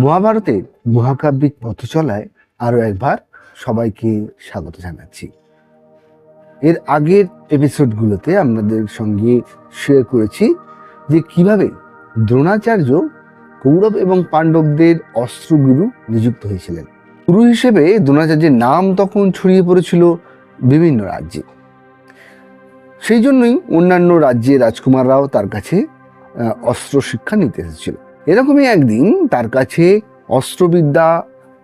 মহাভারতের মহাকাব্যিক পথচলায় আরও একবার সবাইকে স্বাগত জানাচ্ছি। এর আগের এপিসোডগুলোতে আপনাদের সঙ্গে শেয়ার করেছি যে কিভাবে দ্রোণাচার্য কৌরব এবং পাণ্ডবদের অস্ত্রগুরু নিযুক্ত হয়েছিলেন। গুরু হিসেবে দ্রোণাচার্যের নাম তখন ছড়িয়ে পড়েছিল বিভিন্ন রাজ্যে। সেই জন্যই অন্যান্য রাজ্যের রাজকুমাররাও তার কাছে অস্ত্র শিক্ষা নিতে এসেছিল। এরকমই একদিন তার কাছে অস্ত্রবিদ্যা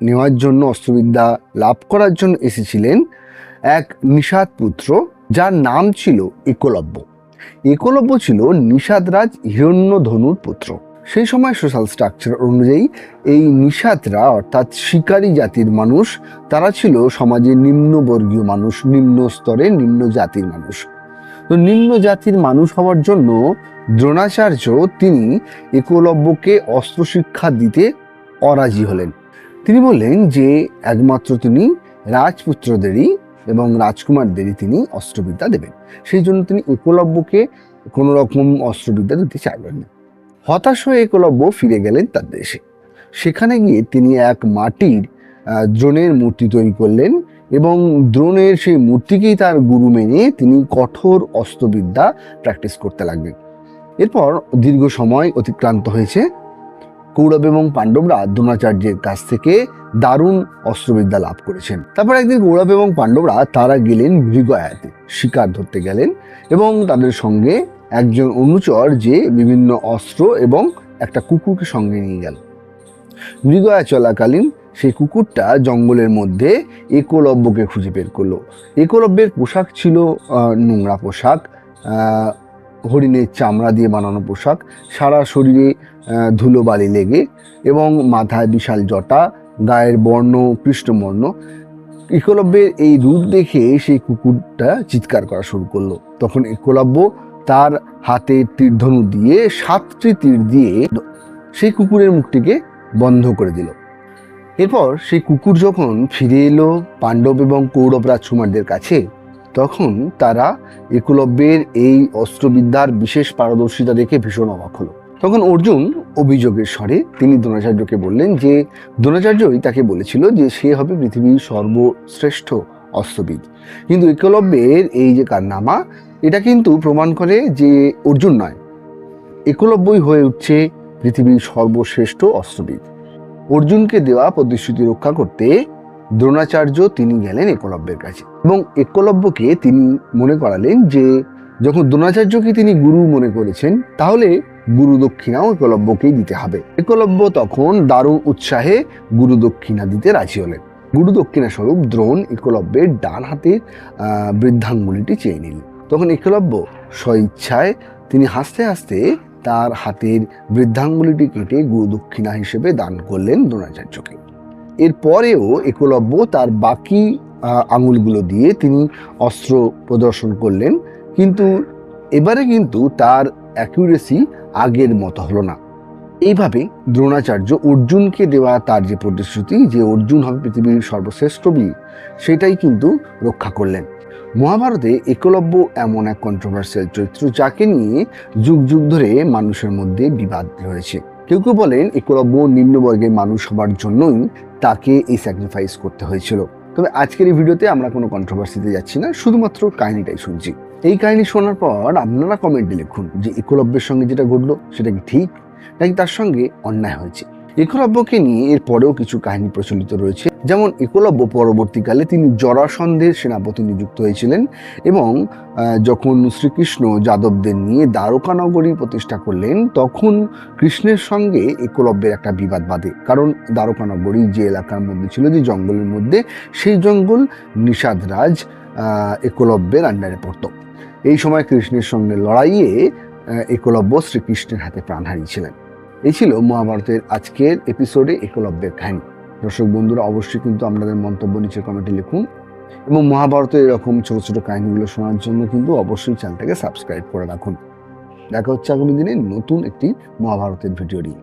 নেওয়ার জন্য, অস্ত্রবিদ্যা লাভ করার জন্য এসেছিলেন এক নিষাদ পুত্র, যার নাম ছিল একলব্য। একলব্য ছিল নিষাদরাজ হিরণ্যধনুর পুত্র। সেই সময় সোশ্যাল স্ট্রাকচার অনুযায়ী এই নিষাদরা অর্থাৎ শিকারী জাতির মানুষ, তারা ছিল সমাজের নিম্নবর্গীয় মানুষ, নিম্ন স্তরের নিম্ন জাতির মানুষ। তো নিম্ন জাতির মানুষ হওয়ার জন্য দ্রোণাচার্য তিনি একলব্যকে অস্ত্র শিক্ষা দিতে অরাজি হলেন। তিনি বললেন যে একমাত্র তিনি রাজপুত্রদেরই এবং রাজকুমারদেরই তিনি অস্ত্রবিদ্যা দেবেন। সেই জন্য তিনি একলব্যকে কোনো রকম অস্ত্রবিদ্যা দিতে চাইলেন না। হতাশ হয়ে একলব্য ফিরে গেলেন তার দেশে। সেখানে গিয়ে তিনি এক মাটির দ্রোণের মূর্তি তৈরি করলেন এবং দ্রোণের সেই মূর্তিকেই তার গুরু মেনে তিনি কঠোর অস্ত্রবিদ্যা প্র্যাকটিস করতে লাগলেন। এরপর দীর্ঘ সময় অতিক্রান্ত হয়েছে। কৌরব এবং পাণ্ডবরা দ্রোণাচার্যের কাছ থেকে দারুণ অস্ত্রবিদ্যা লাভ করেছেন। তারপর একদিন কৌরব এবং পাণ্ডবরা তারা গেলেন মৃগয়াতে, শিকার ধরতে গেলেন এবং তাদের সঙ্গে একজন অনুচর যে বিভিন্ন অস্ত্র এবং একটা কুকুরকে সঙ্গে নিয়ে গেল। মৃগয়া চলাকালীন সেই কুকুরটা জঙ্গলের মধ্যে একলব্যকে খুঁজে বের করলো। একলব্যের পোশাক ছিল নোংরা পোশাক, হরিণের চামড়া দিয়ে বানানো পোশাক, সারা শরীরে ধুলোবালি লেগে এবং মাথায় বিশাল জটা, গায়ের বর্ণ কৃষ্ণবর্ণ। একলব্যের এই রূপ দেখে সেই কুকুরটা চিৎকার করা শুরু করলো। তখন একলব্য তার হাতে তীরধনু দিয়ে 7টি তীর দিয়ে সেই কুকুরের মুখটিকে বন্ধ করে দিল। এরপর সেই কুকুর যখন ফিরে এলো পাণ্ডব এবং কৌরব রাজকুমারদের কাছে, তখন তারা একলব্যের এই অস্ত্রবিদ্যার বিশেষ পারদর্শিতা দেখে ভীষণ অবাক হলো। তখন অর্জুন অভিযোগের স্বরে তিনি দ্রোণাচার্যকে বললেন যে দ্রোণাচার্যই তাকে বলেছিল যে সে হবে পৃথিবীর সর্বশ্রেষ্ঠ অস্ত্রবিদ, কিন্তু একলব্যের এই যে কারনামা, এটা কিন্তু প্রমাণ করে যে অর্জুন নয়, একলব্যই হয়ে উঠছে পৃথিবীর সর্বশ্রেষ্ঠ অস্ত্রবিদ। অর্জুনকে দেওয়া প্রতিশ্রুতি রক্ষা করতে দ্রোণাচার্য তিনি গেলেন একলব্যের কাছে এবং একলব্যকে তিনি মনে করালেন যে যখন দ্রোণাচার্যকে তিনি গুরু মনে করেছেন, তাহলে গুরু দক্ষিণাও একলব্যকেই দিতে হবে। একলব্য তখন দারুণ উৎসাহে গুরু দক্ষিণা দিতে রাজি হলেন। গুরু দক্ষিণা স্বরূপ দ্রোণ একলব্যের ডান হাতের বৃদ্ধাঙ্গুলিটি চেয়ে নিলেন। তখন একলব্য স্বইচ্ছায় তিনি হাসতে হাসতে তার হাতের বৃদ্ধাঙ্গুলিটি কেটে গুরু দক্ষিণা হিসেবে দান করলেন দ্রোণাচার্যকে। এরপরেও একলব্য তার বাকি আঙুলগুলো দিয়ে তিনি অস্ত্র প্রদর্শন করলেন, কিন্তু এবারে কিন্তু তার অ্যাকিউরেসি আগের মতো হলো না। এইভাবে দ্রোণাচার্য অর্জুনকে দেওয়া তার যে প্রতিশ্রুতি যে অর্জুন হবে পৃথিবীর সর্বশ্রেষ্ঠ বীর, সেটাই কিন্তু রক্ষা করলেন। মহাভারতে একলব্য এমন এক কন্ট্রোভার্সিয়াল চরিত্র যাকে নিয়ে যুগ যুগ ধরে মানুষের মধ্যে বিবাদ রয়েছে। কেউ কেউ বলেন একলব্য নিম্নবর্গের মানুষ হবার জন্যই তাকে এই স্যাক্রিফাইস করতে হয়েছিল। তবে আজকের এই ভিডিওতে আমরা কোনো কন্ট্রোভার্সিতে যাচ্ছি না, শুধুমাত্র কাহিনীটাই শুনছি। এই কাহিনী শোনার পর আপনারা কমেন্টে লিখুন যে একলব্যের সঙ্গে যেটা ঘটলো সেটা কি ঠিক নাকি তার সঙ্গে অন্যায় হয়েছে। একলব্যকে নিয়ে এর পরেও কিছু কাহিনী প্রচলিত রয়েছে, যেমন একলব্য পরবর্তীকালে তিনি জরাসন্ধের সেনাপতি নিযুক্ত হয়েছিলেন এবং যখন শ্রীকৃষ্ণ যাদবদের নিয়ে দ্বারকা নগরী প্রতিষ্ঠা করলেন, তখন কৃষ্ণের সঙ্গে একলব্যের একটা বিবাদ বাধে। কারণ দ্বারকা নগরী যে এলাকার মধ্যে ছিল, যে জঙ্গলের মধ্যে, সেই জঙ্গল নিষাদরাজ একলব্যের আন্ডারে পড়ত। এই সময় কৃষ্ণের সঙ্গে লড়াইয়ে একলব্য শ্রীকৃষ্ণের হাতে প্রাণ হারিয়েছিলেন। এই ছিল মহাভারতের আজকের এপিসোডে একলব্যের কাহিনী। দর্শক বন্ধুরা, অবশ্যই কিন্তু আপনাদের মন্তব্য নিচে কমেন্টে লিখুন এবং মহাভারতের এরকম ছোট ছোট কাহিনীগুলো শোনার জন্য কিন্তু অবশ্যই চ্যানেলটাকে সাবস্ক্রাইব করে রাখুন। দেখা হচ্ছে আগামী দিনে নতুন একটি মহাভারতের ভিডিও নিয়ে।